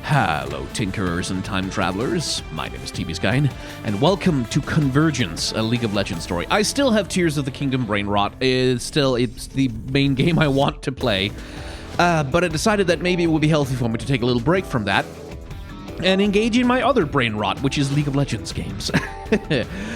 Hello, Tinkerers and Time Travelers. My name is TB Skyn, and welcome to Convergence, a League of Legends story. I still have Tears of the Kingdom brain rot. It's the main game I want to play, but I decided that maybe it would be healthy for me to take a little break from that and engage in my other brain rot, which is League of Legends games.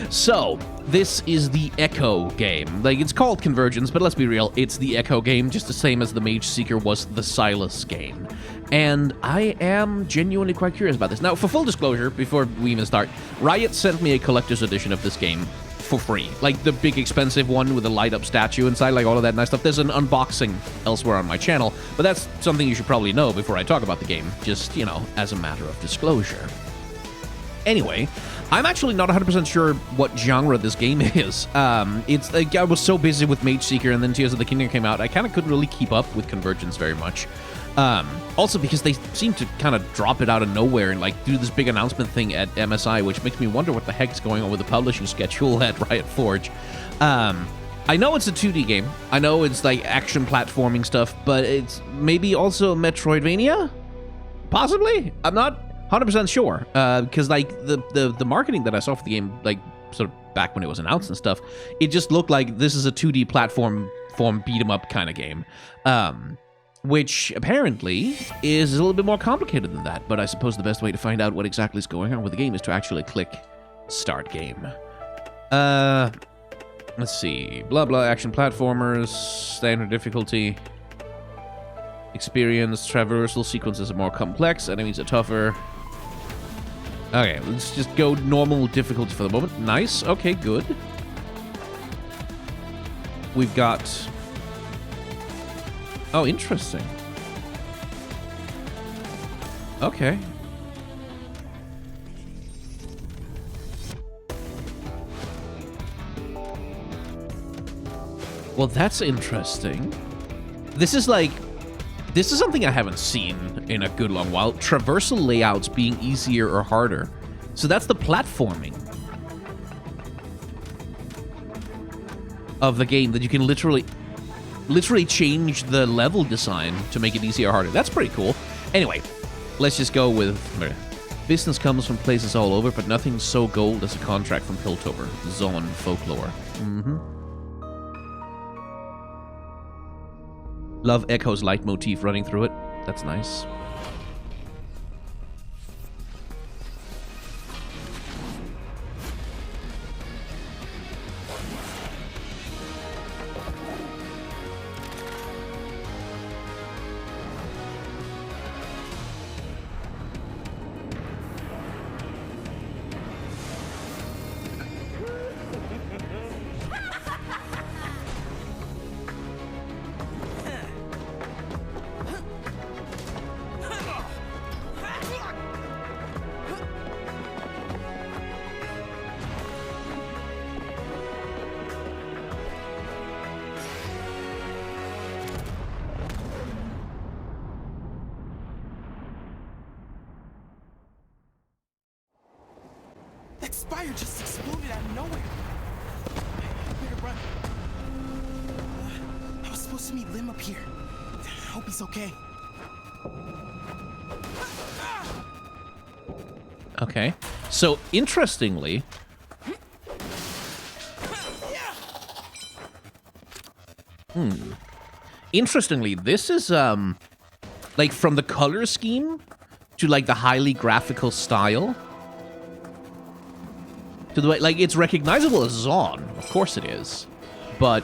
So, this is the Echo game. Like, it's called Convergence, but let's be real, it's the Echo game, just the same as the Mage Seeker was the Silas game. And I am genuinely quite curious about this. Now, for full disclosure, before we even start, Riot sent me a collector's edition of this game for free. Like, the big expensive one with the light-up statue inside, like all of that nice stuff. There's an unboxing elsewhere on my channel, but that's something you should probably know before I talk about the game, just, you know, as a matter of disclosure. Anyway, I'm actually not 100% sure what genre this game is. It's like I was so busy with Mage Seeker and then Tears of the Kingdom came out, I kind of couldn't really keep up with Convergence very much. Also because they seem to kind of drop it out of nowhere and like do this big announcement thing at MSI, which makes me wonder what the heck's going on with the publishing schedule at Riot Forge. I know it's a 2D game. I know it's like action platforming stuff, but it's maybe also Metroidvania? Possibly? I'm not 100% sure, because like the marketing that I saw for the game, like sort of back when it was announced and stuff, it just looked like this is a 2D platform beat 'em up kind of game, which apparently is a little bit more complicated than that. But I suppose the best way to find out what exactly is going on with the game is to actually click Start Game. Let's see, blah blah, action platformers, standard difficulty. Experience, traversal sequences are more complex, enemies are tougher. Okay, let's just go normal difficulty for the moment. Nice, okay, good. We've got... Oh, interesting. Okay. Well, that's interesting. This is something I haven't seen in a good long while. Traversal layouts being easier or harder. So that's the platforming of the game, that you can literally change the level design to make it easier or harder. That's pretty cool. Anyway, let's just go with... Business comes from places all over, but nothing so gold as a contract from Piltover. Zone folklore. Love Echo's leitmotif running through it. That's nice. That spire just exploded out of nowhere. Better run. I was supposed to meet Lim up here. I hope he's okay. Okay. So, interestingly... Interestingly, this is, like, from the color scheme to, like, the highly graphical style... To the way, like, it's recognizable as Zon. Of course it is. But...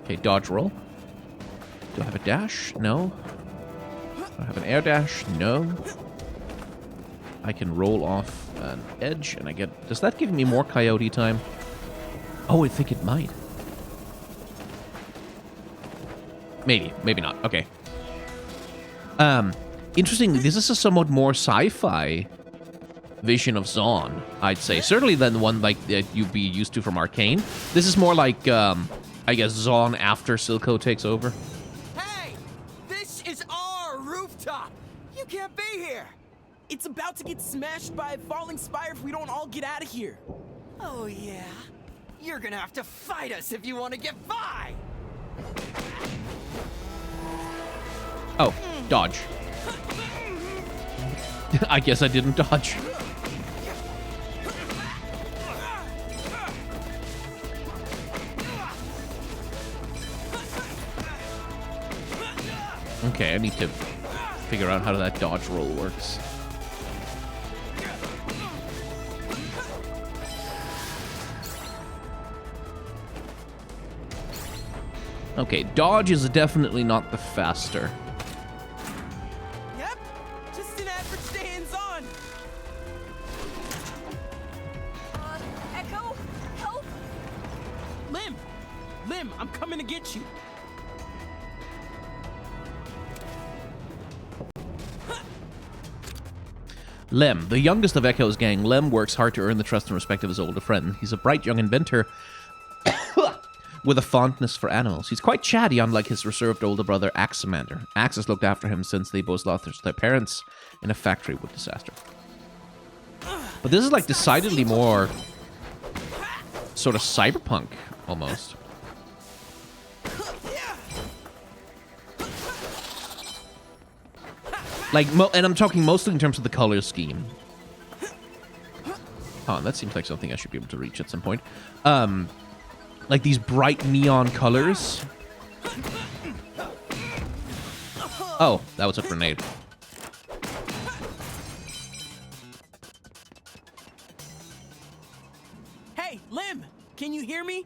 Okay, dodge roll. Do I have a dash? No. Do I have an air dash? No. I can roll off an edge, and I get... Does that give me more coyote time? Oh, I think it might. Maybe. Maybe not. Okay. Interesting. This is a somewhat more sci-fi vision of Zon, I'd say. Certainly than the one like that you'd be used to from Arcane. This is more like, I guess, Zon after Silco takes over. Hey! This is our rooftop! You can't be here! It's about to get smashed by a falling spire if we don't all get out of here. Oh, yeah? You're gonna have to fight us if you want to get by! Oh, dodge. I guess I didn't dodge. Okay, I need to figure out how that dodge roll works. Okay, dodge is definitely not the faster. Yep, just an average day hands-on. Echo, help! Lim, I'm coming to get you. Lem, the youngest of Echo's gang, Lem works hard to earn the trust and respect of his older friend. He's a bright young inventor with a fondness for animals. He's quite chatty, unlike his reserved older brother, Axamander. Ax has looked after him since they both lost their parents in a factory with disaster. But this is like decidedly more sort of cyberpunk, almost. Like, and I'm talking mostly in terms of the color scheme. Oh, that seems like something I should be able to reach at some point. Like these bright neon colors. Oh, that was a grenade. Hey, Lim, can you hear me?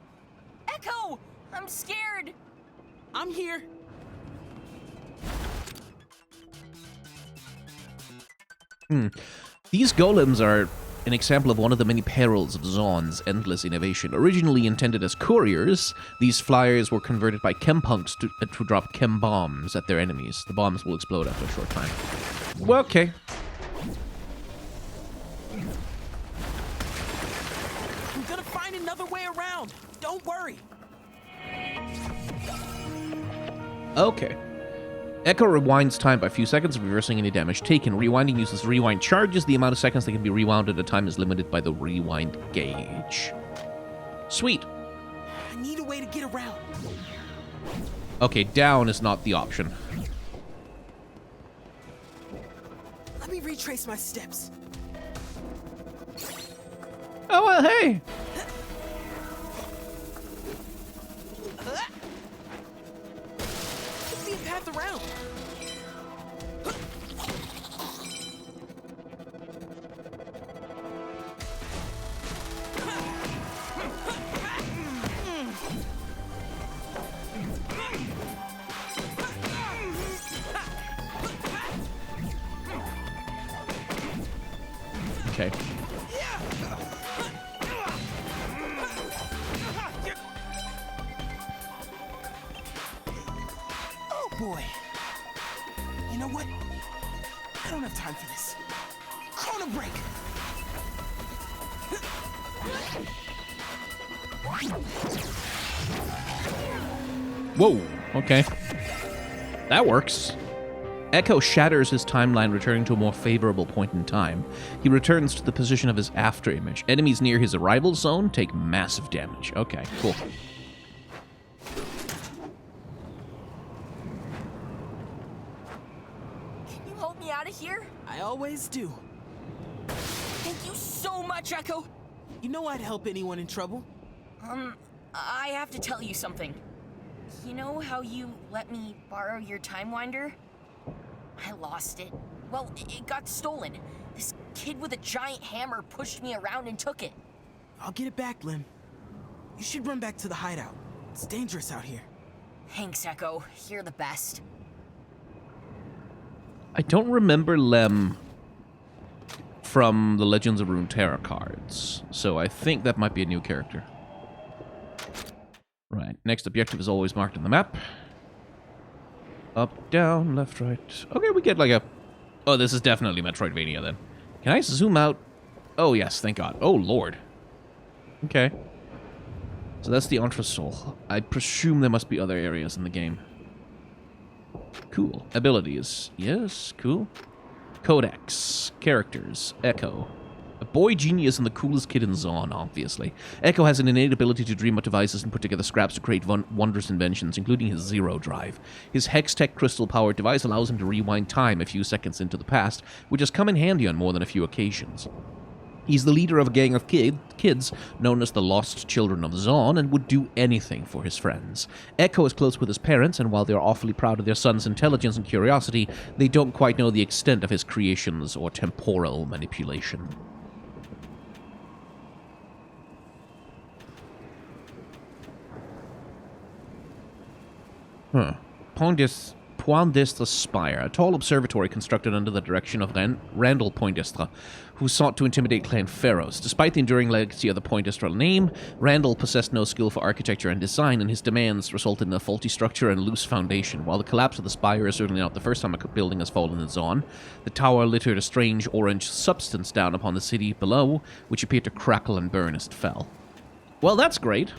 Echo! I'm scared! I'm here. These golems are an example of one of the many perils of Zaun's endless innovation. Originally intended as couriers, these flyers were converted by chempunks to drop chem bombs at their enemies. The bombs will explode after a short time. Well, okay. I'm gonna find another way around. Don't worry. Okay. Echo rewinds time by a few seconds, reversing any damage taken. Rewinding uses rewind charges. The amount of seconds that can be rewound at a time is limited by the rewind gauge. Sweet. I need a way to get around. Okay, down is not the option. Let me retrace my steps. Oh, well, hey. Could be a path around. Okay. Oh boy. You know what? I don't have time for this. Chrono break. Whoa, okay. That works. Echo shatters his timeline, returning to a more favorable point in time. He returns to the position of his afterimage. Enemies near his arrival zone take massive damage. Okay, cool. Can you hold me out of here? I always do. Thank you so much, Echo! You know I'd help anyone in trouble. I have to tell you something. You know how you let me borrow your time winder? I lost it. Well, it got stolen. This kid with a giant hammer pushed me around and took it. I'll get it back, Lim. You should run back to the hideout. It's dangerous out here. Thanks, Echo. You're the best. I don't remember Lem from the Legends of Runeterra cards, so I think that might be a new character. Right, next objective is always marked on the map. Up, down, left, right. Okay, we get like a... Oh, this is definitely Metroidvania then. Can I zoom out? Oh, yes, thank God. Oh, Lord. Okay. So that's the Entresol. I presume there must be other areas in the game. Cool. Abilities. Yes, cool. Codex. Characters. Echo. boy genius and the coolest kid in Zon, obviously. Echo has an innate ability to dream up devices and put together scraps to create wondrous inventions, including his Zero Drive. His Hex-Tech crystal-powered device allows him to rewind time a few seconds into the past, which has come in handy on more than a few occasions. He's the leader of a gang of kids known as the Lost Children of Zon and would do anything for his friends. Echo is close with his parents, and while they are awfully proud of their son's intelligence and curiosity, they don't quite know the extent of his creations or temporal manipulation. Poindextre Spire, a tall observatory constructed under the direction of Randall Poindextre, who sought to intimidate Clan Pharaohs. Despite the enduring legacy of the Poindextre name, Randall possessed no skill for architecture and design, and his demands resulted in a faulty structure and loose foundation. While the collapse of the spire is certainly not the first time a building has fallen in Zon, the tower littered a strange orange substance down upon the city below, which appeared to crackle and burn as it fell. Well, that's great.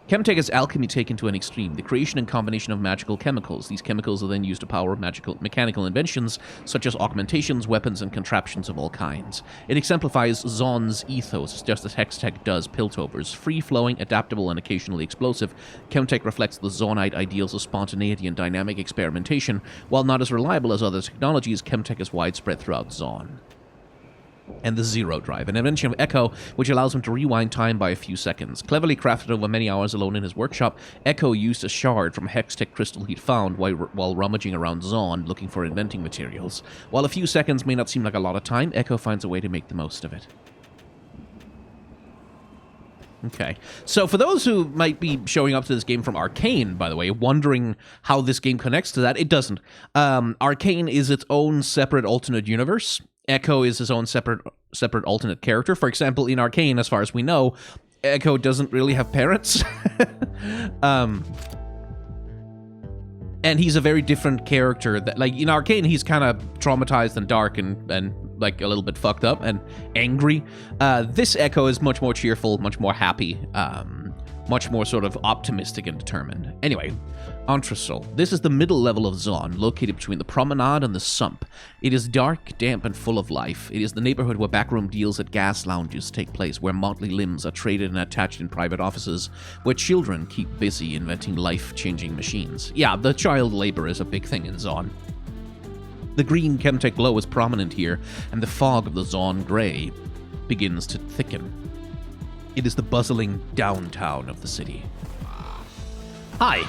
Chemtech is alchemy taken to an extreme, the creation and combination of magical chemicals. These chemicals are then used to power mechanical inventions, such as augmentations, weapons, and contraptions of all kinds. It exemplifies Zon's ethos, just as Hextech does Piltover's. Free-flowing, adaptable, and occasionally explosive, Chemtech reflects the Zonite ideals of spontaneity and dynamic experimentation. While not as reliable as other technologies, Chemtech is widespread throughout Zon. And the Zero Drive, an invention of Echo, which allows him to rewind time by a few seconds. Cleverly crafted over many hours alone in his workshop, Echo used a shard from a Hextech crystal he'd found while rummaging around Zon looking for inventing materials. While a few seconds may not seem like a lot of time, Echo finds a way to make the most of it. Okay, so for those who might be showing up to this game from Arcane, by the way, wondering how this game connects to that, it doesn't. Arcane is its own separate alternate universe. Echo is his own separate alternate character. For example, in Arcane, as far as we know, Echo doesn't really have parents. And he's a very different character. That, like, in Arcane, he's kind of traumatized and dark and like a little bit fucked up and angry. This Echo is much more cheerful, much more happy, much more sort of optimistic and determined. Anyway, Entresol. This is the middle level of Zon, located between the Promenade and the Sump. It is dark, damp, and full of life. It is the neighborhood where backroom deals at gas lounges take place, where motley limbs are traded and attached in private offices, where children keep busy inventing life-changing machines. Yeah, the child labor is a big thing in Zon. The green Chemtech glow is prominent here, and the fog of the Zon Grey begins to thicken. It is the bustling downtown of the city. Hi!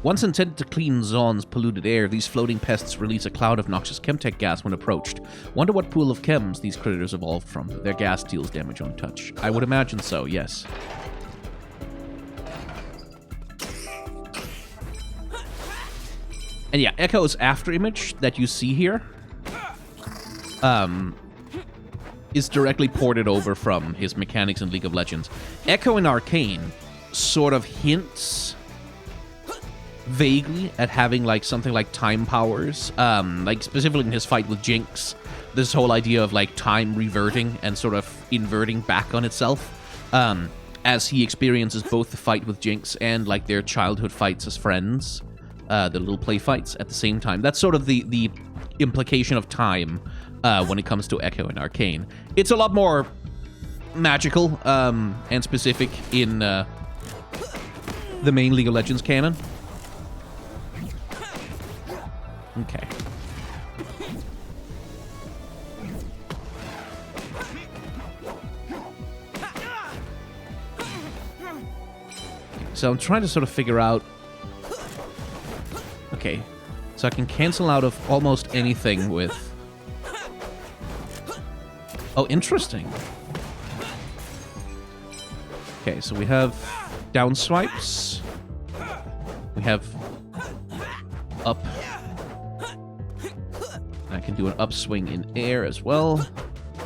Once intended to clean Zon's polluted air, these floating pests release a cloud of noxious Chemtech gas when approached. Wonder what pool of chems these critters evolved from. Their gas deals damage on touch. I would imagine so, yes. And yeah, Echo's afterimage that you see here is directly ported over from his mechanics in League of Legends. Echo in Arcane sort of hints vaguely at having like something like time powers, like specifically in his fight with Jinx, this whole idea of like time reverting and sort of inverting back on itself, as he experiences both the fight with Jinx and like their childhood fights as friends, the little play fights at the same time. That's sort of the implication of time when it comes to Echo and Arcane. It's a lot more magical and specific in the main League of Legends canon. Okay. So I'm trying to sort of figure out... Okay. So I can cancel out of almost anything with... Oh, interesting. Okay, so we have down swipes. We have up. I can do an upswing in air as well.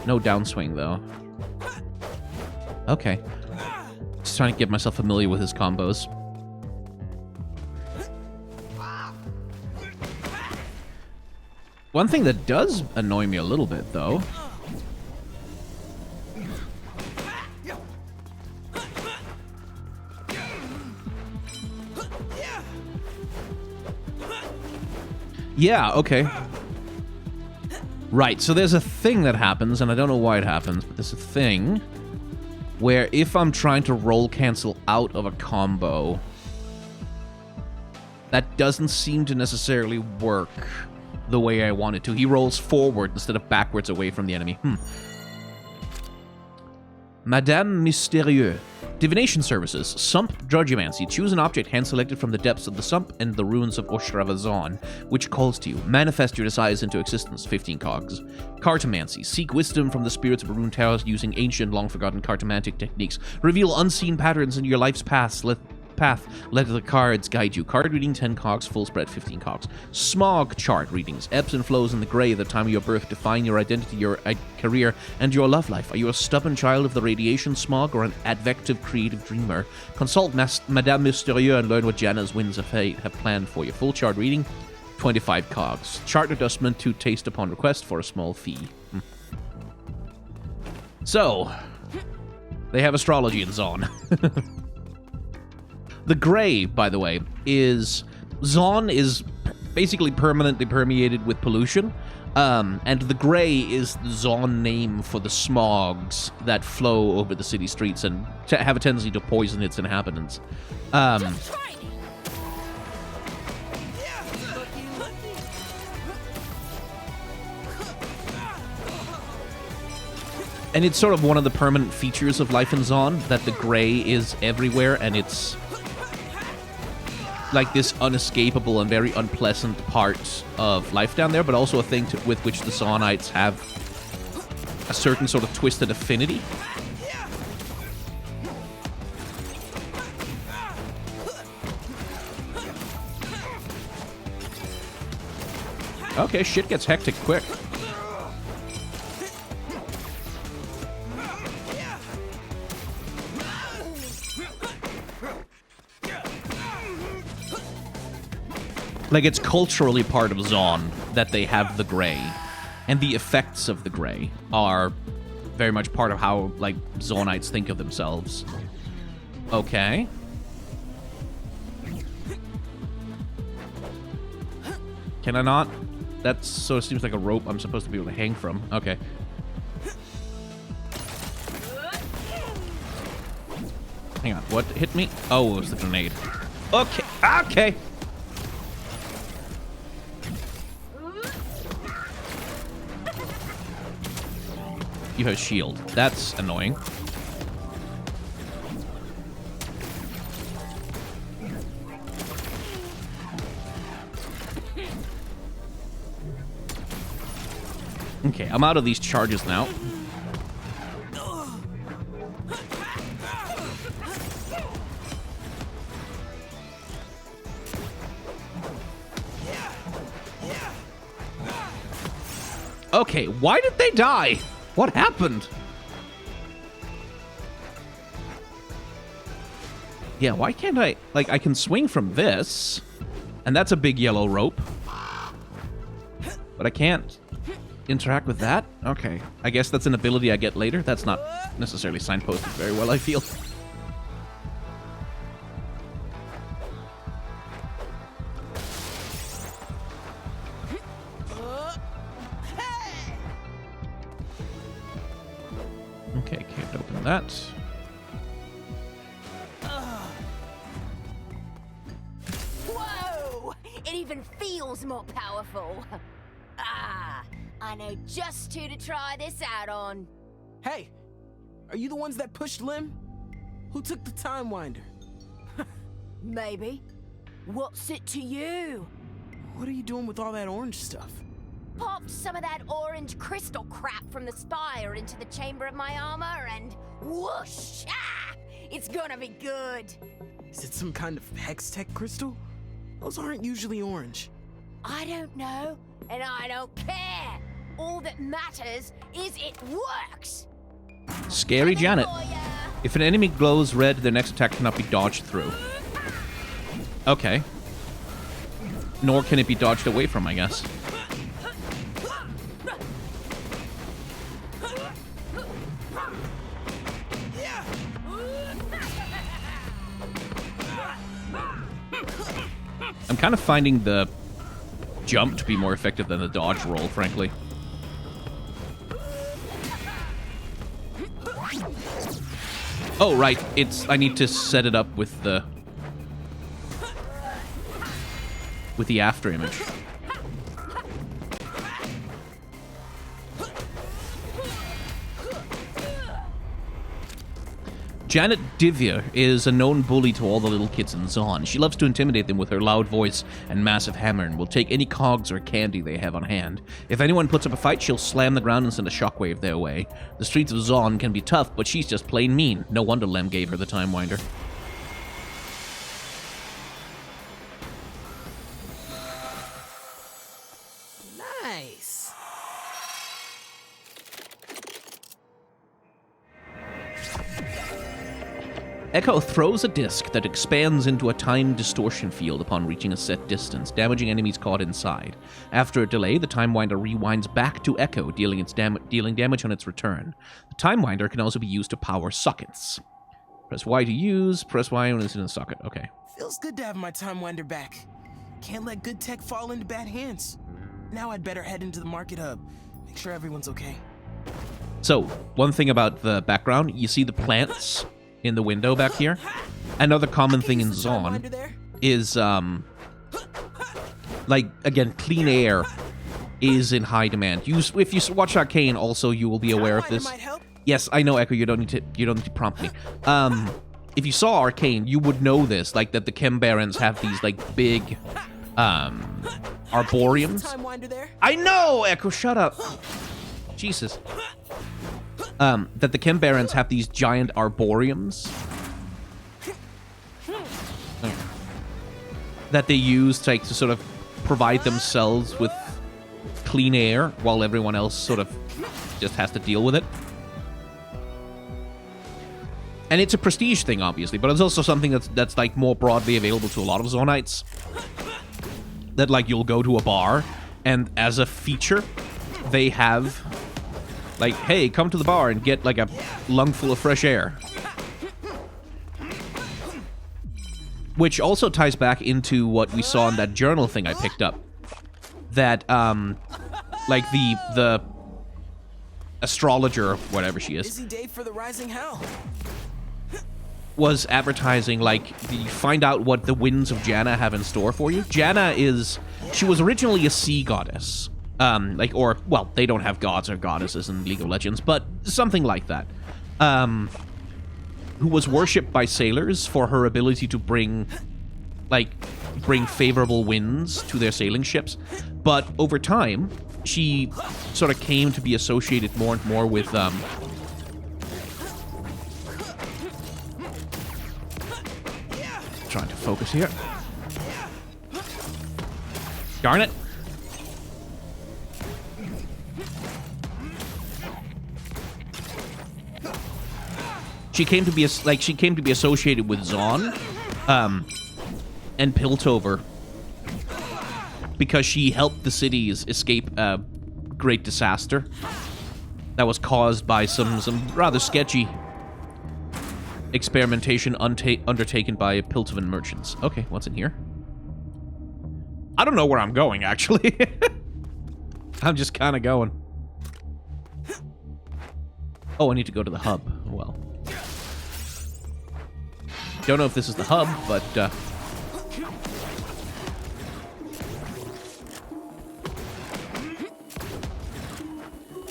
No downswing, though. Okay. Just trying to get myself familiar with his combos. One thing that does annoy me a little bit, though... Yeah, okay. Right, so there's a thing that happens, and I don't know why it happens, but there's a thing where if I'm trying to roll cancel out of a combo, that doesn't seem to necessarily work the way I want it to. He rolls forward instead of backwards away from the enemy. Madame Mystérieux. Divination services. Sump Drudgeomancy. Choose an object hand selected from the depths of the sump and the ruins of Oshravazan, which calls to you. Manifest your desires into existence. 15 cogs. Cartomancy. Seek wisdom from the spirits of ruined towers using ancient, long-forgotten cartomantic techniques. Reveal unseen patterns in your life's past. Let the cards guide you. Card reading 10 cogs, full spread 15 cogs. Smog chart readings. Ebbs and flows in the grey at the time of your birth define your identity, your career, and your love life. Are you a stubborn child of the radiation smog or an advective creative dreamer? Consult Madame Mystérieux and learn what Janna's winds of fate have planned for you. Full chart reading, 25 cogs. Chart adjustment to taste upon request for a small fee. So, they have astrology in Zon. The gray, by the way, is... Zon is basically permanently permeated with pollution, and the gray is the Zon name for the smogs that flow over the city streets and have a tendency to poison its inhabitants. And it's sort of one of the permanent features of life in Zon, that the gray is everywhere, and it's like this unescapable and very unpleasant part of life down there, but also a thing with which the Zonites have a certain sort of twisted affinity. Okay, shit gets hectic quick. Like, it's culturally part of Zon that they have the gray. And the effects of the gray are very much part of how, like, Zonites think of themselves. Okay. Can I not? That sort of seems like a rope I'm supposed to be able to hang from. Okay. Hang on, what hit me? Oh, it was the grenade. Okay, okay! You have a shield. That's annoying. Okay, I'm out of these charges now. Okay, why did they die? What happened? Yeah, why can't I... Like, I can swing from this, and that's a big yellow rope. But I can't interact with that? Okay. I guess that's an ability I get later. That's not necessarily signposted very well, I feel. Okay, can't open that. Whoa! It even feels more powerful. Ah, I know just who to try this out on. Hey, are you the ones that pushed Lim? Who took the time winder? Maybe. What's it to you? What are you doing with all that orange stuff? Popped some of that orange crystal crap from the spire into the chamber of my armor and whoosh! Ah! It's gonna be good. Is it some kind of hex tech crystal? Those aren't usually orange. I don't know, and I don't care. All that matters is it works. Scary Janet. If an enemy glows red, their next attack cannot be dodged through. Okay. Nor can it be dodged away from, I guess. I'm kind of finding the jump to be more effective than the dodge roll, frankly. Oh, right. I need to set it up with the after image. Janet Divya is a known bully to all the little kids in Zon. She loves to intimidate them with her loud voice and massive hammer and will take any cogs or candy they have on hand. If anyone puts up a fight, she'll slam the ground and send a shockwave their way. The streets of Zon can be tough, but she's just plain mean. No wonder Lem gave her the Time Winder. Nice. Echo throws a disc that expands into a time distortion field upon reaching a set distance, damaging enemies caught inside. After a delay, the Time Winder rewinds back to Echo, dealing damage on its return. The Time Winder can also be used to power sockets. Press Y to use, press Y when it's in a socket. Okay. Feels good to have my Time Winder back. Can't let good tech fall into bad hands. Now I'd better head into the market hub. Make sure everyone's okay. So, one thing about the background, you see the plants in the window back here. Another common thing in Zon is, like, again, clean air is in high demand. If you watch Arcane, also, you will be aware of this. Yes, I know, Echo, you don't need to prompt me. If you saw Arcane, you would know this, like, that the Chembarans have these, like, big, arboreums. I know, Echo, shut up. Jesus. That the Chembarans have these giant arboreums that they use to sort of provide themselves with clean air while everyone else sort of just has to deal with it. And it's a prestige thing, obviously, but it's also something that's like more broadly available to a lot of Zonites. That, like, you'll go to a bar, and as a feature, they have, like, hey, come to the bar and get, like, a lungful of fresh air. Which also ties back into what we saw in that journal thing I picked up. That, like, the astrologer, whatever she is, busy day for the rising hell. Was advertising, like, you find out what the winds of Janna have in store for you. Janna she was originally a sea goddess. Well, they don't have gods or goddesses in League of Legends, but something like that. Who was worshipped by sailors for her ability to bring favorable winds to their sailing ships. But over time, she sort of came to be associated more and more with, trying to focus here. Darn it. She came to be associated with Zon, and Piltover, because she helped the cities escape a great disaster that was caused by some rather sketchy experimentation undertaken by Piltovan merchants. Okay, what's in here? I don't know where I'm going, actually. I'm just kind of going. Oh, I need to go to the hub. Well. Don't know if this is the hub, but,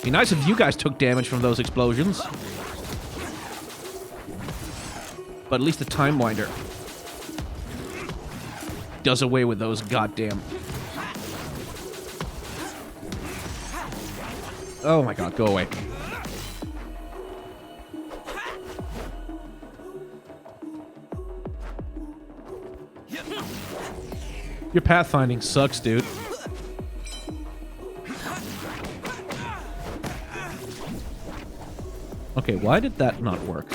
be nice if you guys took damage from those explosions. But at least the Time Winder does away with those goddamn... Oh my god, go away. Your pathfinding sucks, dude. Okay, why did that not work?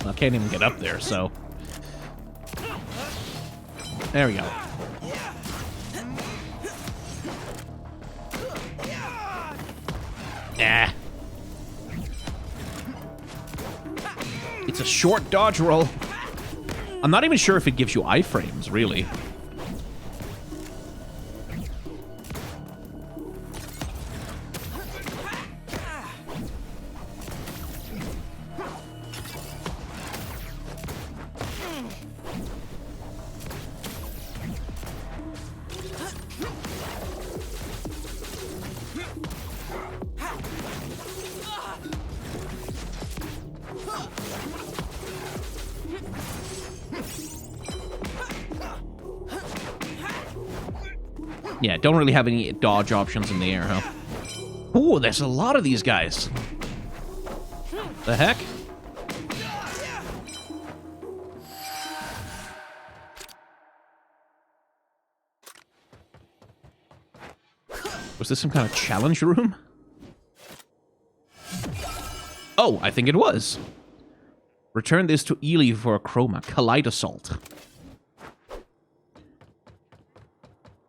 I can't even get up there, so... There we go. Ah. It's a short dodge roll. I'm not even sure if it gives you iframes, really. Yeah, don't really have any dodge options in the air, huh? Ooh, there's a lot of these guys. The heck? Was this some kind of challenge room? Oh, I think it was. Return this to Ely for a chroma. Kaleidosalt.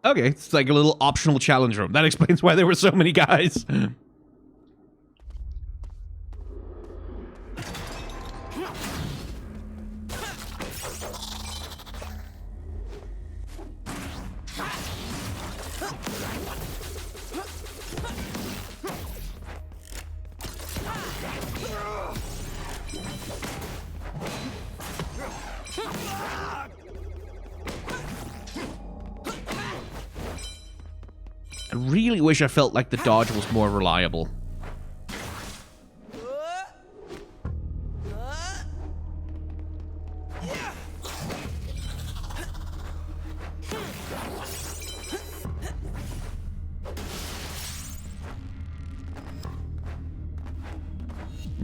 Okay, it's like a little optional challenge room. That explains why there were so many guys. I really wish I felt like the dodge was more reliable.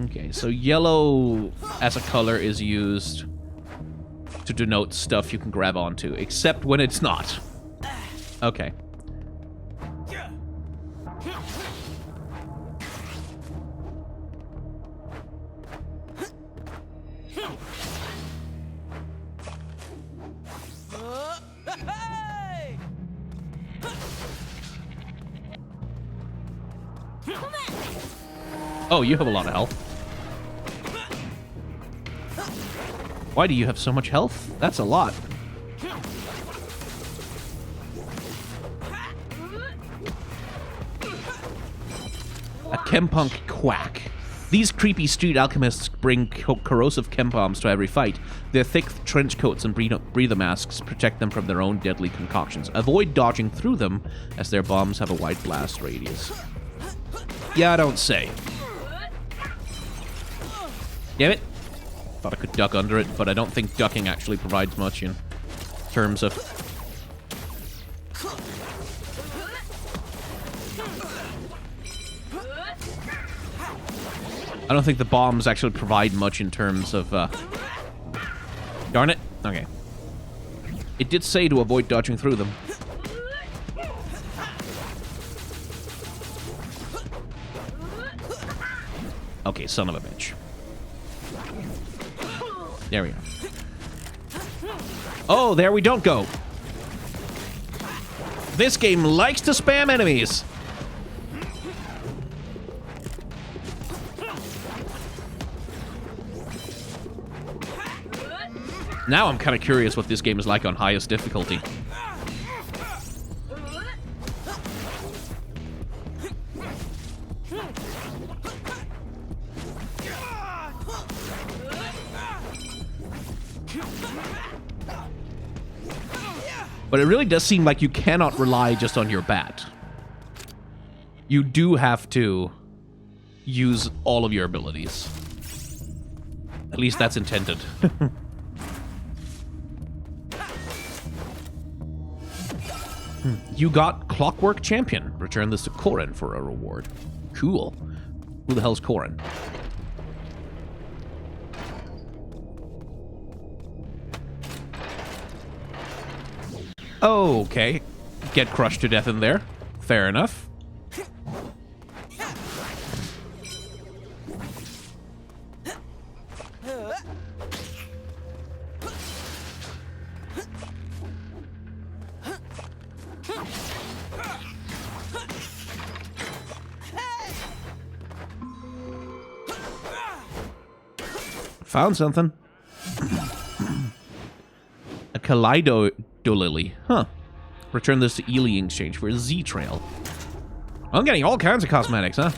Okay, so yellow as a color is used to denote stuff you can grab onto, except when it's not. Okay. Oh, you have a lot of health. Why do you have so much health? That's a lot. A chempunk quack. These creepy street alchemists bring corrosive chem bombs to every fight. Their thick trench coats and breather masks protect them from their own deadly concoctions. Avoid dodging through them, as their bombs have a wide blast radius. Yeah, I don't say. Damn it. Thought I could duck under it, but I don't think ducking actually provides much in terms of... I don't think the bombs actually provide much in terms of... Darn it. Okay. It did say to avoid dodging through them. Okay, son of a bitch. There we go. Oh, there we don't go. This game likes to spam enemies. Now I'm kind of curious what this game is like on highest difficulty. But it really does seem like you cannot rely just on your bat. You do have to use all of your abilities. At least that's intended. You got Clockwork Champion. Return this to Corin for a reward. Cool. Who the hell's Corin? Okay. Get crushed to death in there. Fair enough. Found something. A Kaleido-lily. Huh. Return this to Ely in exchange for a Z-Trail. I'm getting all kinds of cosmetics, huh?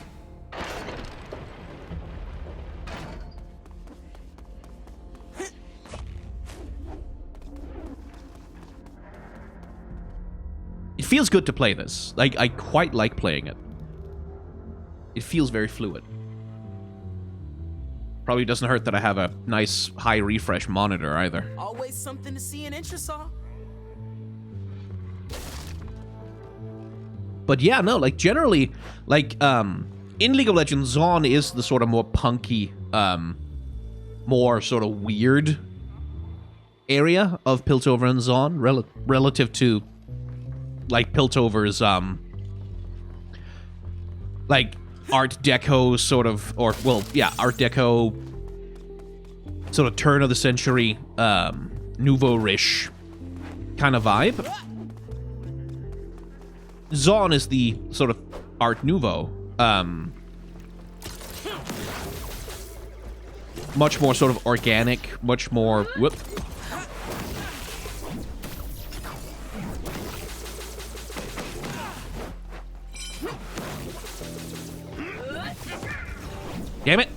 It feels good to play this. Like, I quite like playing it. It feels very fluid. Probably doesn't hurt that I have a nice high refresh monitor either. Always something to see in Intrasaw. But yeah, no, like generally, like in League of Legends, Zaun is the sort of more punky, more sort of weird area of Piltover and Zaun relative to like Piltover's like Art Deco sort of, or well, yeah, Art Deco sort of turn of the century nouveau-riche kind of vibe. Zaun is the sort of Art Nouveau. Much more sort of organic, much more... Whoop. Damn it.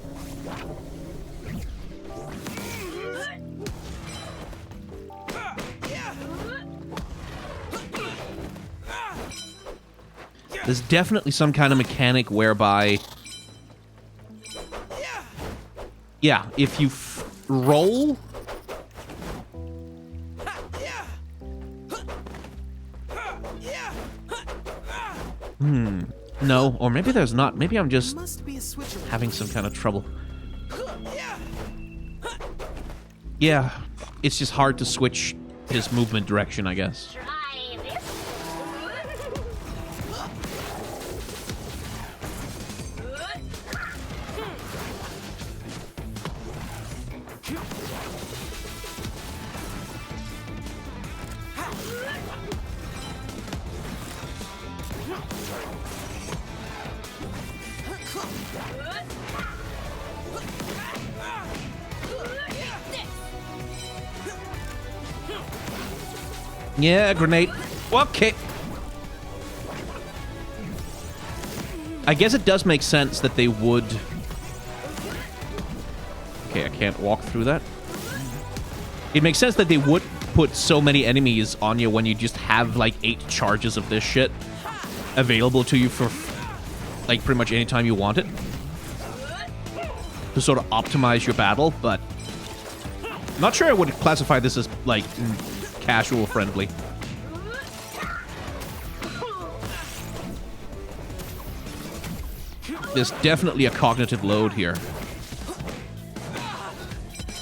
There's definitely some kind of mechanic whereby... Yeah, if you roll... No, or maybe there's not. Maybe I'm just having some kind of trouble. Yeah, it's just hard to switch his movement direction, I guess. Yeah, grenade. Okay. I guess it does make sense that they would... Okay, I can't walk through that. It makes sense that they would put so many enemies on you when you just have, like, 8 charges of this shit available to you for, like, pretty much any time you want it. To sort of optimize your battle, but... I'm not sure I would classify this as, like... casual friendly. There's definitely a cognitive load here.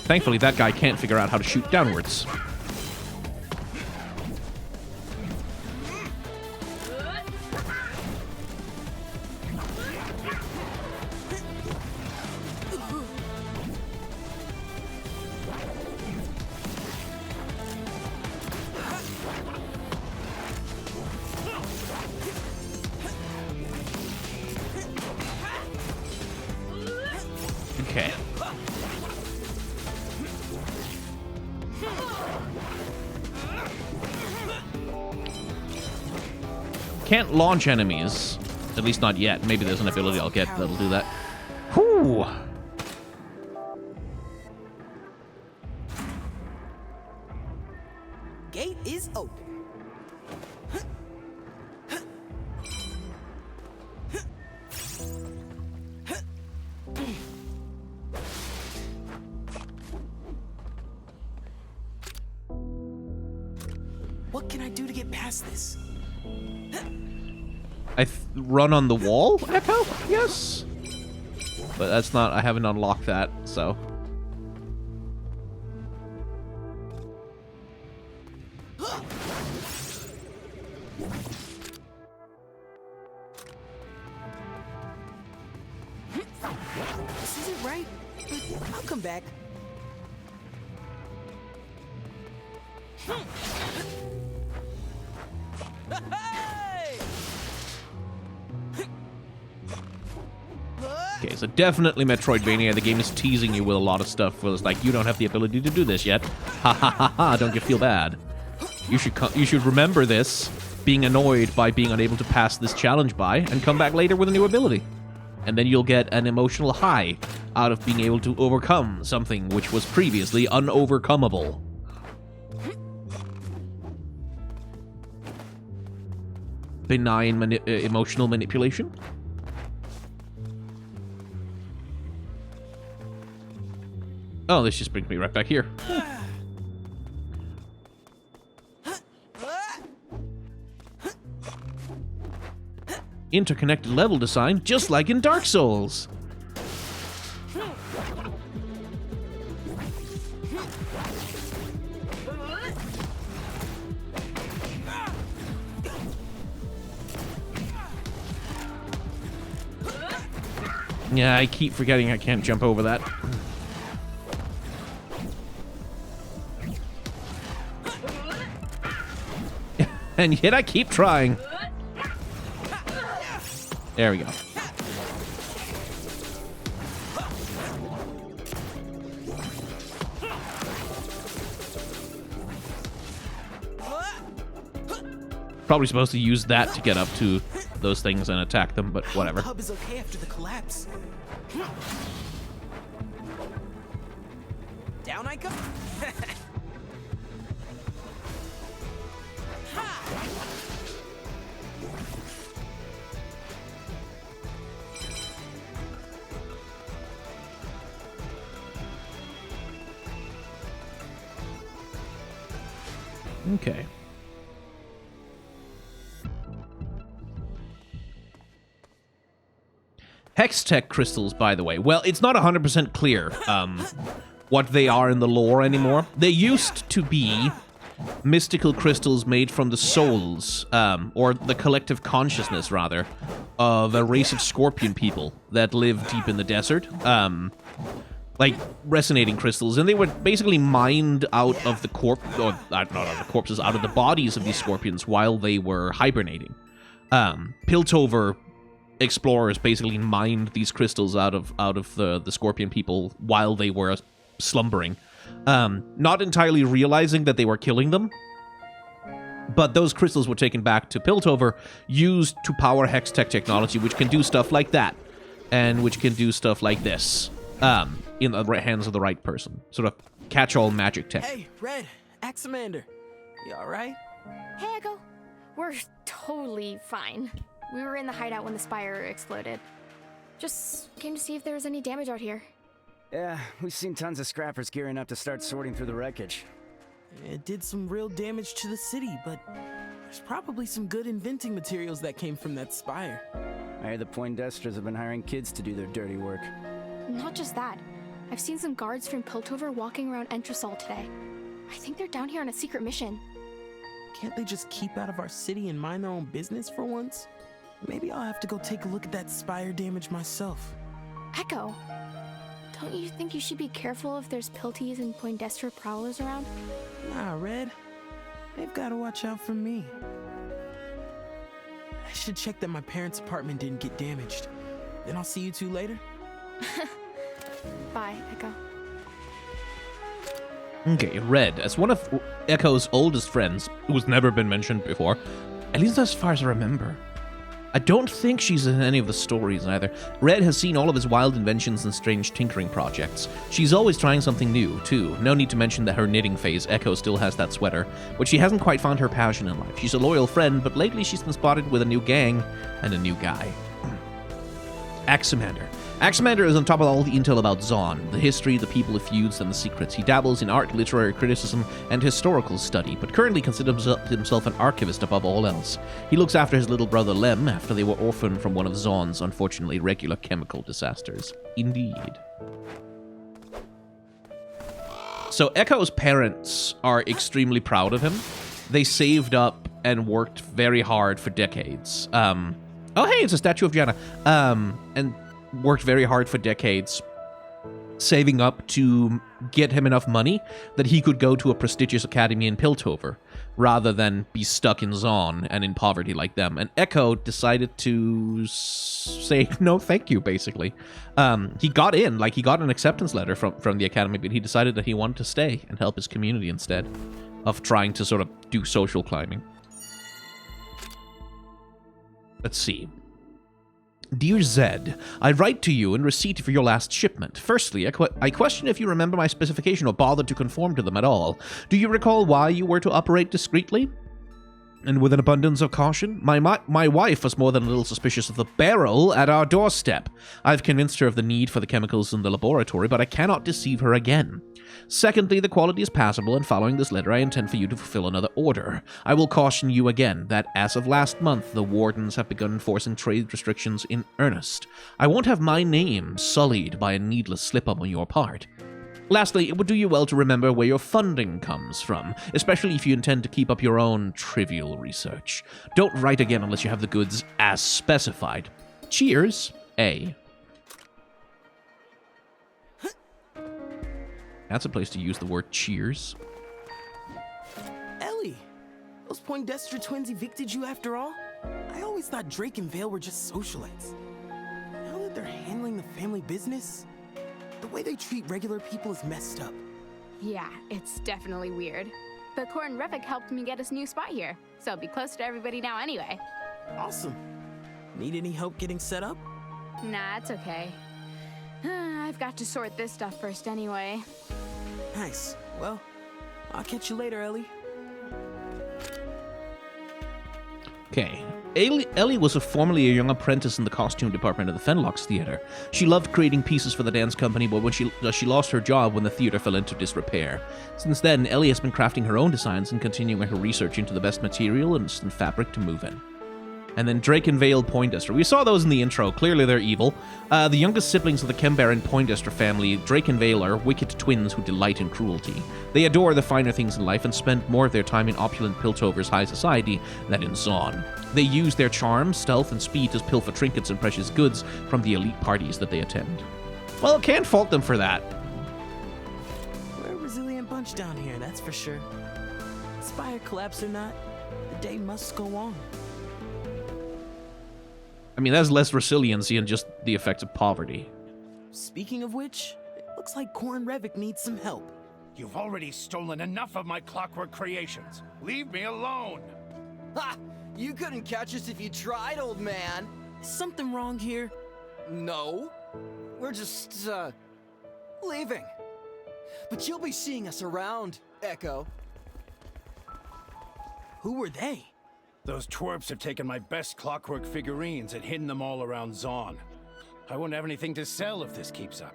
Thankfully, that guy can't figure out how to shoot downwards. Okay. Can't launch enemies. At least not yet. Maybe there's an ability I'll get that'll do that. Whew. Gate is open. What can I do to get past this? Run on the wall, Echo? Yes. But that's not... I haven't unlocked that, so... This isn't right, but I'll come back. Hey! Okay, so definitely Metroidvania. The game is teasing you with a lot of stuff. Where it's like, you don't have the ability to do this yet. Ha ha ha ha! Don't you feel bad? You should remember this, being annoyed by being unable to pass this challenge by, and come back later with a new ability. And then you'll get an emotional high out of being able to overcome something which was previously unovercomable. Benign emotional manipulation? Oh, this just brings me right back here. Interconnected level design, just like in Dark Souls. Yeah, I keep forgetting I can't jump over that. And yet I keep trying. There we go. Probably supposed to use that to get up to those things and attack them, but whatever. The hub is okay after the collapse. Down I go. Okay. Hextech crystals, by the way. Well, it's not 100% clear what they are in the lore anymore. They used to be mystical crystals made from the souls, or the collective consciousness, rather, of a race of scorpion people that live deep in the desert. Like resonating crystals, and they were basically mined out of the not out of the corpses, out of the bodies of these scorpions while they were hibernating. Piltover explorers basically mined these crystals out of the scorpion people while they were slumbering, not entirely realizing that they were killing them. But those crystals were taken back to Piltover, used to power Hextech technology, which can do stuff like that, and which can do stuff like this. In the hands of the right person. Sort of catch-all magic tech. Hey, Red, Axamander. You alright? Hey, Echo. We're totally fine. We were in the hideout when the spire exploded. Just came to see if there was any damage out here. Yeah, we've seen tons of scrappers gearing up to start sorting through the wreckage. It did some real damage to the city, but there's probably some good inventing materials that came from that spire. I hear the Poindexters have been hiring kids to do their dirty work. Not just that. I've seen some guards from Piltover walking around Entresol today. I think they're down here on a secret mission. Can't they just keep out of our city and mind their own business for once? Maybe I'll have to go take a look at that spire damage myself. Echo, don't you think you should be careful if there's Pilties and Poindexter prowlers around? Nah, Red. They've got to watch out for me. I should check that my parents' apartment didn't get damaged. Then I'll see you two later. Bye, Echo. Okay, Red, as one of Echo's oldest friends, who's never been mentioned before, at least as far as I remember. I don't think she's in any of the stories either. Red has seen all of his wild inventions and strange tinkering projects. She's always trying something new, too. No need to mention that her knitting phase, Echo still has that sweater, but she hasn't quite found her passion in life. She's a loyal friend, but lately she's been spotted with a new gang and a new guy. Axamander. Axamander is on top of all the intel about Zaun, the history, the people, the feuds, and the secrets. He dabbles in art, literary criticism, and historical study, but currently considers himself an archivist above all else. He looks after his little brother Lem after they were orphaned from one of Zaun's unfortunately regular chemical disasters. Indeed. So Echo's parents are extremely proud of him. They saved up and worked very hard for decades. Oh hey, it's a statue of Janna. And worked very hard for decades, saving up to get him enough money that he could go to a prestigious academy in Piltover. rather than be stuck in Zon and in poverty like them. And Echo decided to say no thank you, basically. He got in, like he got an acceptance letter from the academy, but he decided that he wanted to stay and help his community instead of trying to sort of do social climbing. Let's see. Dear Zed, I write to you in receipt for your last shipment. Firstly, I question if you remember my specification or bothered to conform to them at all. Do you recall why you were to operate discreetly? And with an abundance of caution? My wife was more than a little suspicious of the barrel at our doorstep. I've convinced her of the need for the chemicals in the laboratory, but I cannot deceive her again. Secondly, the quality is passable, and following this letter, I intend for you to fulfill another order. I will caution you again that as of last month, the wardens have begun enforcing trade restrictions in earnest. I won't have my name sullied by a needless slip-up on your part. Lastly, it would do you well to remember where your funding comes from, especially if you intend to keep up your own trivial research. Don't write again unless you have the goods as specified. Cheers, A. That's a place to use the word cheers. Ellie, those Poindexter twins evicted you after all? I always thought Drake and Vale were just socialites. Now that they're handling the family business, the way they treat regular people is messed up. Yeah, it's definitely weird. But Core and Revik helped me get us new spot here, so I'll be close to everybody now anyway. Awesome. Need any help getting set up? Nah, it's okay. I've got to sort this stuff first anyway. Nice. Well, I'll catch you later, Ellie. Okay. Ellie was formerly a young apprentice in the costume department of the Fenlocks Theater. She loved creating pieces for the dance company, but when she lost her job when the theater fell into disrepair. Since then, Ellie has been crafting her own designs and continuing her research into the best material and fabric to move in. And then Drake and Vale Poindexter. We saw those in the intro. Clearly they're evil. The youngest siblings of the Kembaran Poindexter family, Drake and Vale, are wicked twins who delight in cruelty. They adore the finer things in life and spend more of their time in opulent Piltover's high society than in Zon. They use their charm, stealth, and speed to pilfer trinkets and precious goods from the elite parties that they attend. Well, can't fault them for that. We're a resilient bunch down here, that's for sure. Spire collapse or not, the day must go on. I mean, that's less resiliency and just the effects of poverty. Speaking of which, it looks like Core and Revik need some help. You've already stolen enough of my clockwork creations. Leave me alone. Ha! You couldn't catch us if you tried, old man. Is something wrong here? No. We're just, leaving. But you'll be seeing us around, Echo. Who were they? Those twerps have taken my best clockwork figurines and hidden them all around Zon. I won't have anything to sell if this keeps up.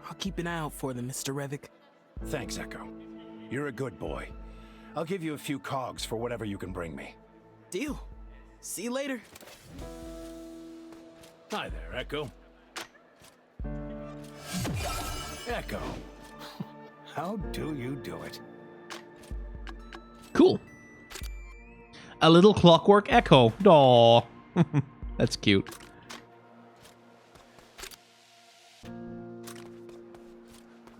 I'll keep an eye out for them, Mr. Revik. Thanks, Echo. You're a good boy. I'll give you a few cogs for whatever you can bring me. Deal. See you later. Hi there, Echo. Echo. How do you do it? Cool. A little clockwork Echo. Aww. That's cute.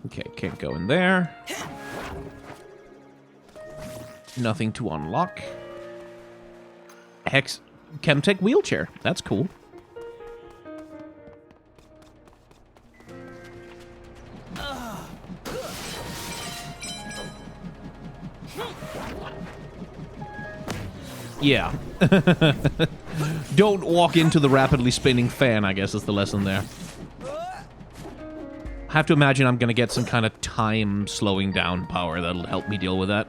Okay, can't go in there. Nothing to unlock. Hex Chemtech wheelchair. That's cool. Yeah. Don't walk into the rapidly spinning fan, I guess is the lesson there. I have to imagine I'm going to get some kind of time slowing down power that'll help me deal with that.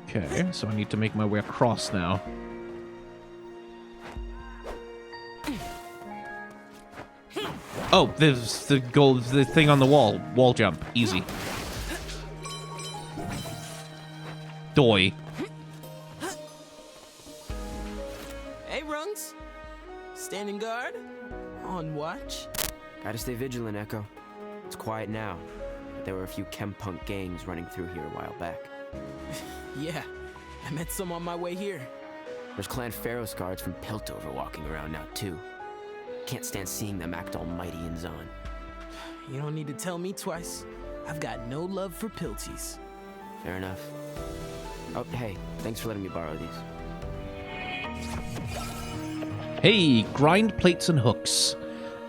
Okay, so I need to make my way across now. Oh, there's the goal, the thing on the wall. Wall jump. Easy. Doi. Hey, Rungs. Standing guard? On watch? Gotta stay vigilant, Echo. It's quiet now, but there were a few chempunk gangs running through here a while back. Yeah, I met some on my way here. There's Clan Pharaoh's guards from Piltover walking around now, too. Can't stand seeing them act all mighty in Zon. You don't need to tell me twice. I've got no love for Pilties. Fair enough. Oh, hey, thanks for letting me borrow these. Hey, grind plates and hooks.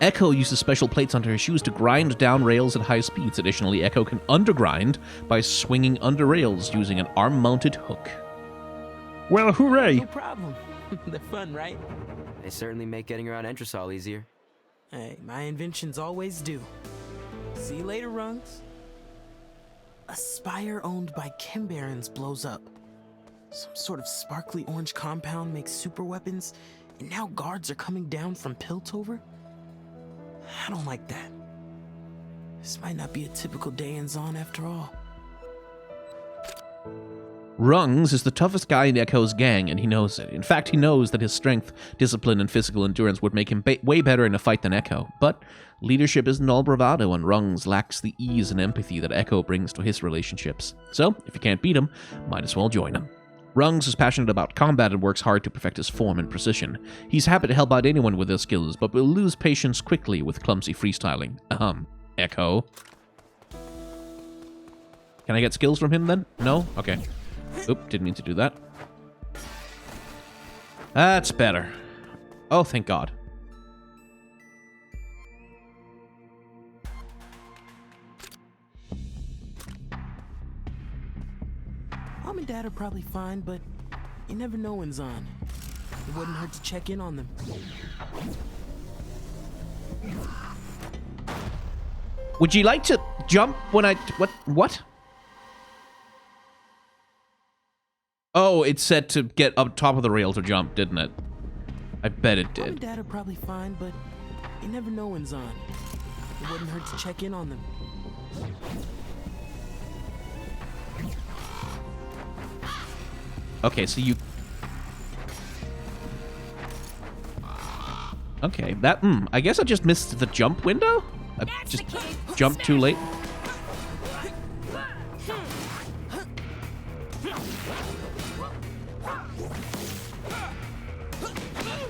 Echo uses special plates under her shoes to grind down rails at high speeds. Additionally, Echo can undergrind by swinging under rails using an arm-mounted hook. Well, hooray! No problem. They're fun, right? They certainly make getting around Entresol easier. Hey, my inventions always do. See you later, Rungs. A spire owned by Chem Barons blows up. Some sort of sparkly orange compound makes super weapons, and now guards are coming down from Piltover? I don't like that. This might not be a typical day in Zon after all. Rungs is the toughest guy in Echo's gang, and he knows it. In fact, he knows that his strength, discipline, and physical endurance would make him way better in a fight than Echo. But leadership isn't all bravado, and Rungs lacks the ease and empathy that Echo brings to his relationships. So, if you can't beat him, might as well join him. Rungs is passionate about combat and works hard to perfect his form and precision. He's happy to help out anyone with their skills, but will lose patience quickly with clumsy freestyling. Echo. Can I get skills from him then? No? Okay. Oop, didn't mean to do that. That's better. Oh, thank God. Mom and Dad are probably fine, but you never know in Zon. It wouldn't hurt to check in on them. Would you like to jump when I... What? Oh, it said to get up top of the rail to jump, didn't it? I bet it Mom and did. Dad are probably fine, but you never know in Zon. It wouldn't hurt to check in on them. Okay, so you... Okay, that... I guess I just missed the jump window? I just jumped too late?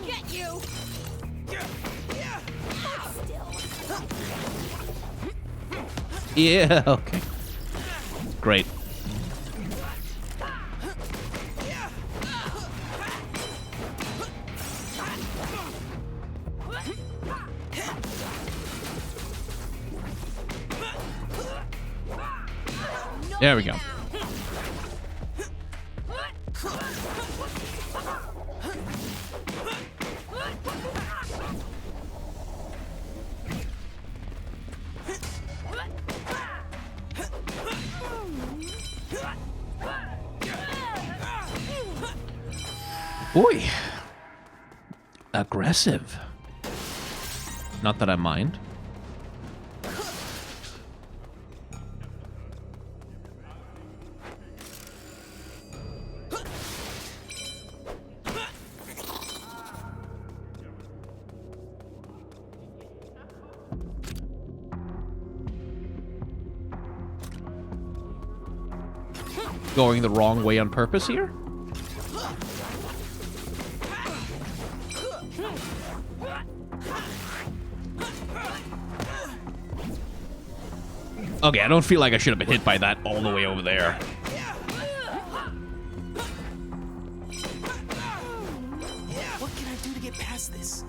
Get you! Yeah, okay. Great. There we go. Boy. Aggressive. Not that I mind. Going the wrong way on purpose here? Okay, I don't feel like I should have been hit by that all the way over there. What can I do to get past this?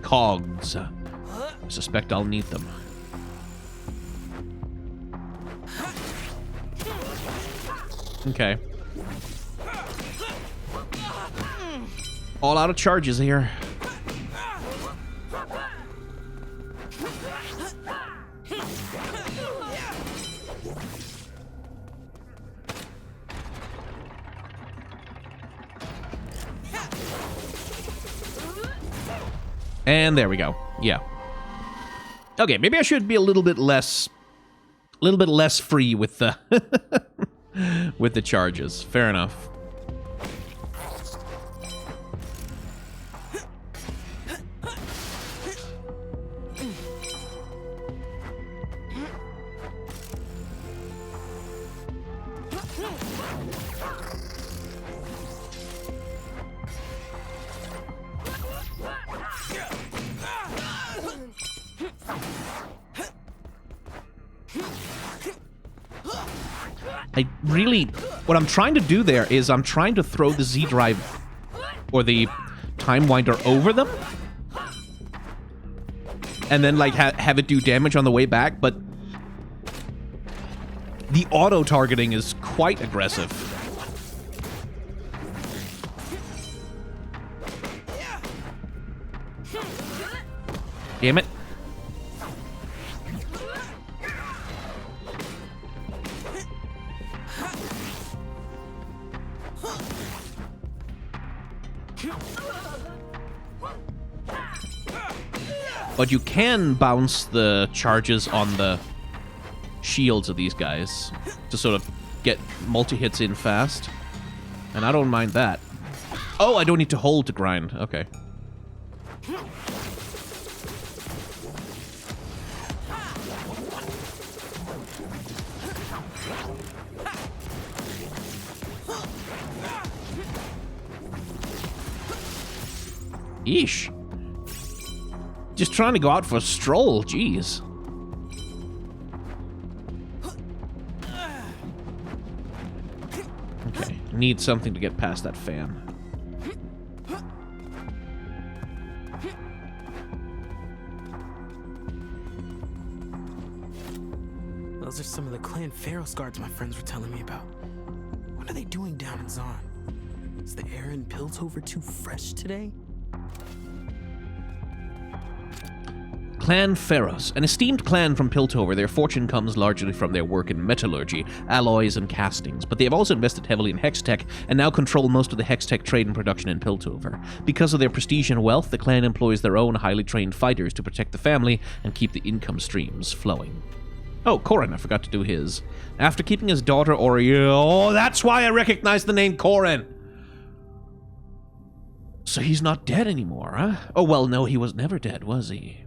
Cogs. I suspect I'll need them. Okay. All out of charges here. And there we go. Yeah. Okay, maybe I should be a little bit less free with the with the charges. Fair enough. What I'm trying to do there is I'm trying to throw the Z drive or the time winder over them and then like have it do damage on the way back, but the auto targeting is quite aggressive. Damn it. But you can bounce the charges on the shields of these guys to sort of get multi-hits in fast. And I don't mind that. Oh, I don't need to hold to grind. Okay. Yeesh. Just trying to go out for a stroll, jeez. Okay, need something to get past that fan. Those are some of the Clan Pharaoh's guards my friends were telling me about. What are they doing down in Zon? Is the air in Piltover too fresh today? Clan Pharos, an esteemed clan from Piltover. Their fortune comes largely from their work in metallurgy, alloys, and castings, but they have also invested heavily in Hextech and now control most of the Hextech trade and production in Piltover. Because of their prestige and wealth, the clan employs their own highly trained fighters to protect the family and keep the income streams flowing. Oh, Corin, I forgot to do his. After keeping his daughter Oriana... Oh, that's why I recognize the name Corin! So he's not dead anymore, huh? Oh, well, no, he was never dead, was he?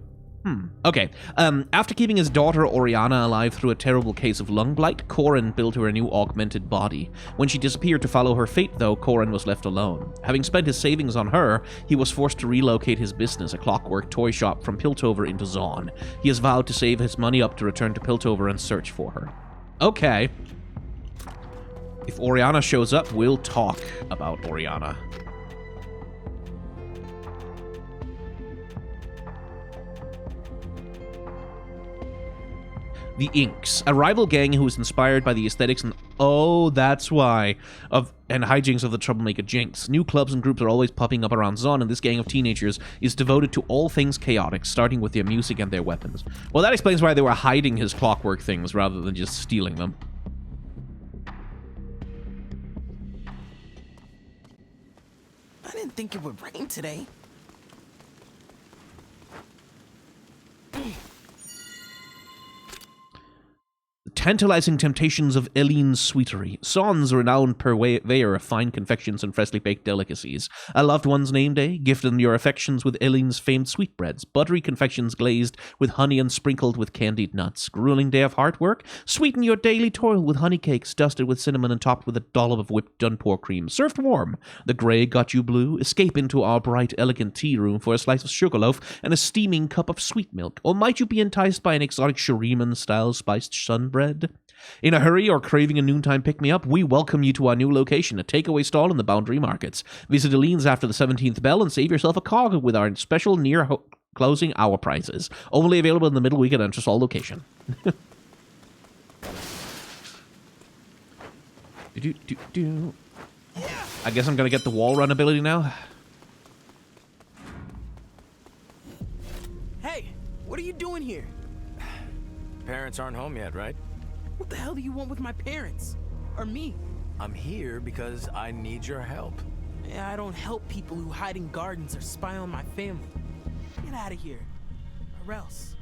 Okay. After keeping his daughter Oriana alive through a terrible case of lung blight, Corin built her a new augmented body. When she disappeared to follow her fate, though, Corin was left alone. Having spent his savings on her, he was forced to relocate his business, a clockwork toy shop, from Piltover into Zon. He has vowed to save his money up to return to Piltover and search for her. Okay. If Oriana shows up, we'll talk about Oriana. The Inks, a rival gang who is inspired by the aesthetics and that's why and hijinks of the troublemaker Jinx. New clubs and groups are always popping up around Zon, and this gang of teenagers is devoted to all things chaotic, starting with their music and their weapons. Well, that explains why they were hiding his clockwork things rather than just stealing them. I didn't think it would rain today. Tantalizing temptations of Eline's sweetery. Zon's renowned purveyor of fine confections and freshly baked delicacies. A loved one's name day? Gift them your affections with Eline's famed sweetbreads. Buttery confections glazed with honey and sprinkled with candied nuts. Grueling day of hard work? Sweeten your daily toil with honey cakes dusted with cinnamon and topped with a dollop of whipped Dunpore cream. Served warm. The gray got you blue? Escape into our bright, elegant tea room for a slice of sugarloaf and a steaming cup of sweet milk. Or might you be enticed by an exotic Shuriman-style spiced sunbread? In a hurry or craving a noontime pick-me-up, we welcome you to our new location, a takeaway stall in the Boundary Markets. Visit Eline's after the 17th bell and save yourself a cog with our special near-closing hour prices. Only available in the middle week at Entresol location. I guess I'm going to get the wall run ability now. Hey, what are you doing here? Parents aren't home yet, right? What the hell do you want with my parents? Or me? I'm here because I need your help. Yeah, I don't help people who hide in gardens or spy on my family. Get out of here. Or else.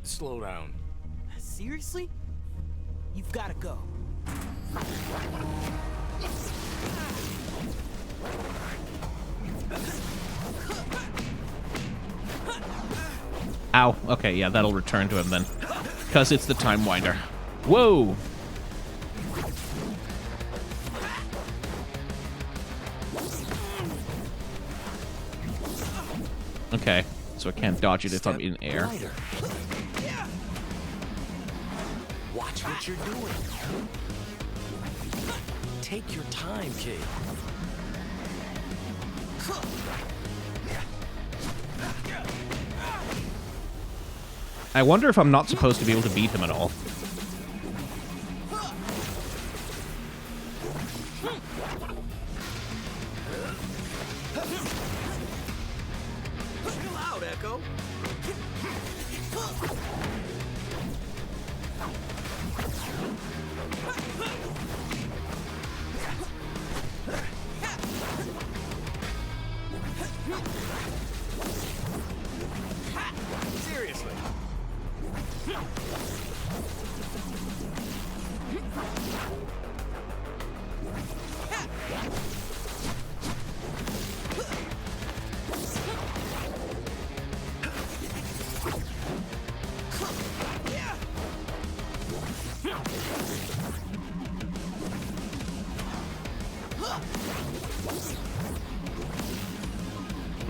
Slow down. Seriously? You've got to go. Ow. Okay, yeah, that'll return to him then. Because it's the Time Winder. Whoa! Okay, so I can't dodge it if I'm in air. Lighter. Watch what you're doing. Take your time, kid. I wonder if I'm not supposed to be able to beat him at all. Chill out, Echo. Seriously.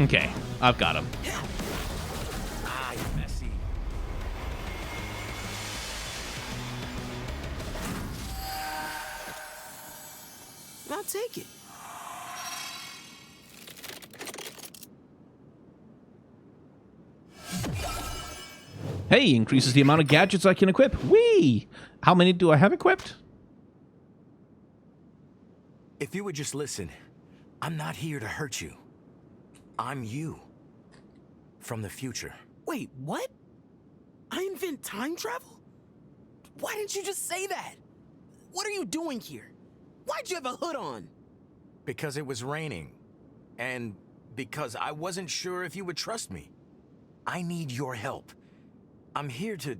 Okay, I've got him. Ah, you messy. Now take it. Hey, increases the amount of gadgets I can equip. Whee! How many do I have equipped? If you would just listen, I'm not here to hurt you. I'm you. From the future. Wait, what? I invent time travel? Why didn't you just say that? What are you doing here? Why'd you have a hood on? Because it was raining. And because I wasn't sure if you would trust me. I need your help. I'm here to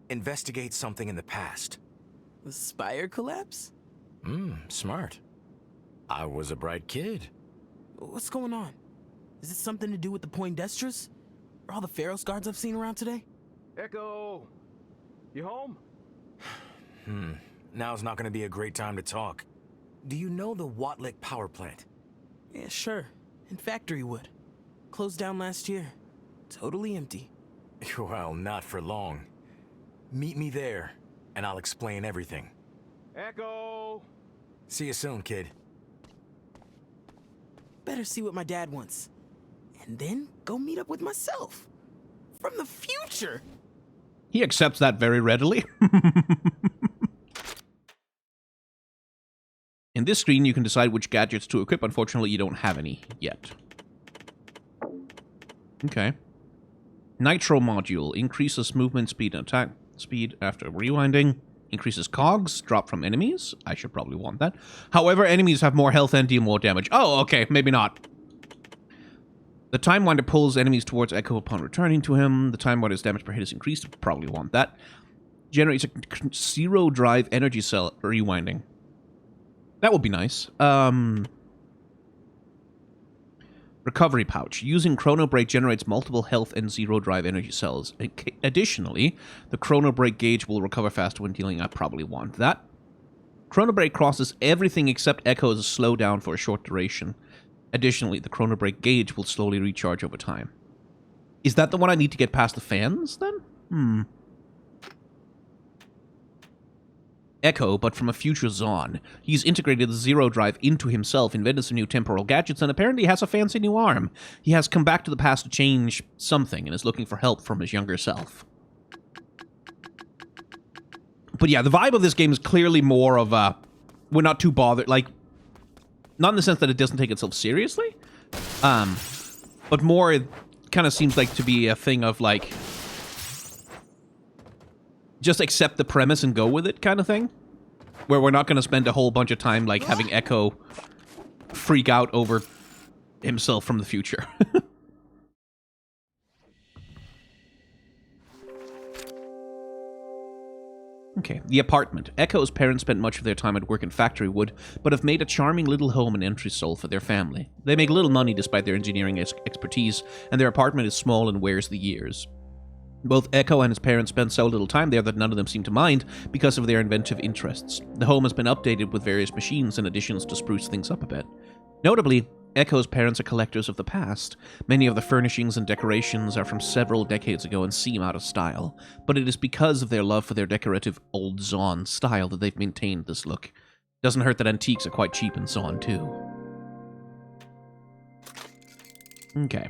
investigate something in the past. The Spire collapse? Smart. I was a bright kid. What's going on? Is it something to do with the Poindextrus? Or all the Pharaoh's guards I've seen around today? Echo, you home? Now's not gonna be a great time to talk. Do you know the Watlick power plant? Yeah, sure. In Factory Wood. Closed down last year. Totally empty. Well, not for long. Meet me there, and I'll explain everything. Echo! See you soon, kid. Better see what my dad wants. And then go meet up with myself. From the future! He accepts that very readily. In this screen, you can decide which gadgets to equip. Unfortunately, you don't have any yet. Okay. Nitro module increases movement speed and attack speed after rewinding. Increases cogs, drop from enemies. I should probably want that. However, enemies have more health and deal more damage. Oh, okay, maybe not. The Time Winder pulls enemies towards Echo upon returning to him. The Time Winder's damage per hit is increased. Probably want that. Generates a zero drive energy cell rewinding. That would be nice. Recovery pouch. Using Chrono Break generates multiple health and zero drive energy cells. Additionally, the Chrono Break gauge will recover faster when dealing. I probably want that. Chrono Break crosses everything except Echo's slowdown for a short duration. Additionally, the Chrono Break gauge will slowly recharge over time. Is that the one I need to get past the fans, then? Echo, but from a future Zon. He's integrated the Zero Drive into himself, invented some new temporal gadgets, and apparently has a fancy new arm. He has come back to the past to change something, and is looking for help from his younger self. But yeah, the vibe of this game is clearly more of a... We're not too bothered, like... Not in the sense that it doesn't take itself seriously, but more it kind of seems like to be a thing of, like... Just accept the premise and go with it kind of thing. Where we're not going to spend a whole bunch of time, like, having Echo freak out over himself from the future. Okay, the apartment. Echo's parents spent much of their time at work in Factory Wood, but have made a charming little home in Entresol for their family. They make little money despite their engineering expertise, and their apartment is small and wears the years. Both Echo and his parents spend so little time there that none of them seem to mind because of their inventive interests. The home has been updated with various machines and additions to spruce things up a bit. Notably, Echo's parents are collectors of the past. Many of the furnishings and decorations are from several decades ago and seem out of style, but it is because of their love for their decorative old Zon style that they've maintained this look. Doesn't hurt that antiques are quite cheap in Zon, too. Okay.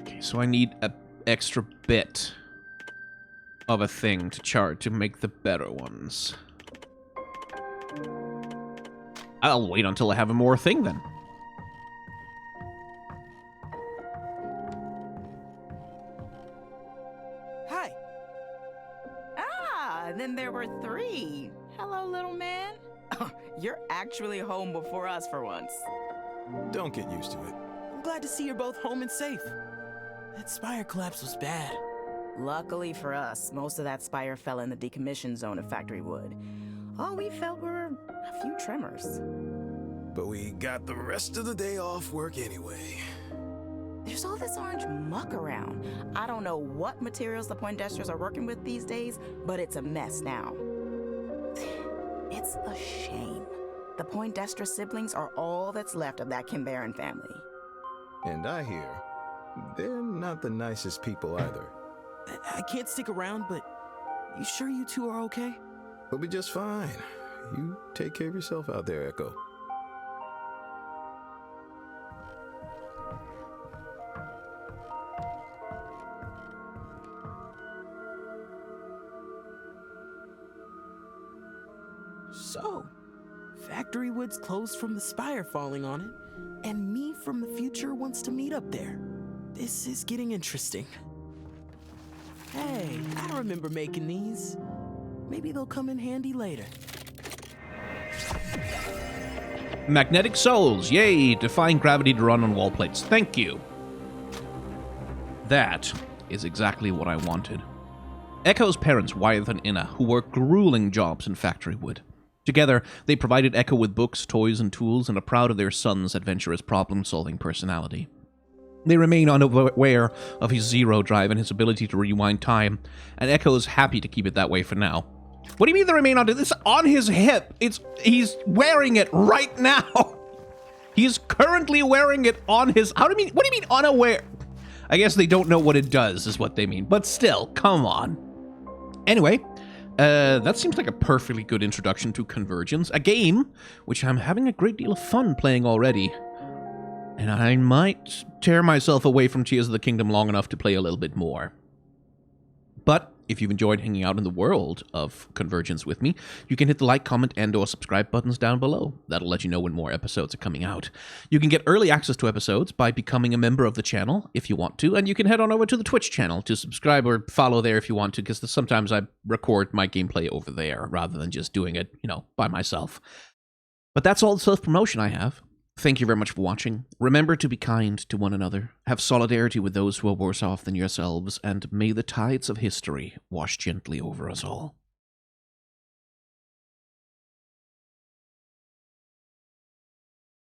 Okay, so I need an extra bit of a thing to make the better ones. I'll wait until I have a more thing, then. Hi. Ah, then there were 3. Hello, little man. You're actually home before us for once. Don't get used to it. I'm glad to see you're both home and safe. That spire collapse was bad. Luckily for us, most of that spire fell in the decommission zone of Factory Wood. All we felt were a few tremors. But we got the rest of the day off work anyway. There's all this orange muck around. I don't know what materials the Poindexters are working with these days, but it's a mess now. It's a shame. The Poindexter siblings are all that's left of that Kimbaran family. And I hear they're not the nicest people either. I can't stick around, but you sure you two are okay? We'll be just fine. You take care of yourself out there, Echo. So, Factory Wood's closed from the spire falling on it, and me from the future wants to meet up there. This is getting interesting. Hey, I remember making these. Maybe they'll come in handy later. Magnetic souls, yay! Defying gravity to run on wall plates. Thank you. That is exactly what I wanted. Echo's parents, Wyeth and Inna, who work grueling jobs in Factory Wood. Together, they provided Echo with books, toys, and tools, and are proud of their son's adventurous problem-solving personality. They remain unaware of his zero drive and his ability to rewind time, and Echo is happy to keep it that way for now. What do you mean they remain on this? On his hip. He's wearing it right now. He's currently wearing it on his... What do you mean unaware? I guess they don't know what it does, is what they mean. But still, come on. Anyway, that seems like a perfectly good introduction to Convergence, a game which I'm having a great deal of fun playing already. And I might tear myself away from Tears of the Kingdom long enough to play a little bit more. But if you've enjoyed hanging out in the world of Convergence with me, you can hit the like, comment, and or subscribe buttons down below. That'll let you know when more episodes are coming out. You can get early access to episodes by becoming a member of the channel if you want to, and you can head on over to the Twitch channel to subscribe or follow there if you want to, because sometimes I record my gameplay over there rather than just doing it, by myself. But that's all the self-promotion I have. Thank you very much for watching. Remember to be kind to one another, have solidarity with those who are worse off than yourselves, and may the tides of history wash gently over us all.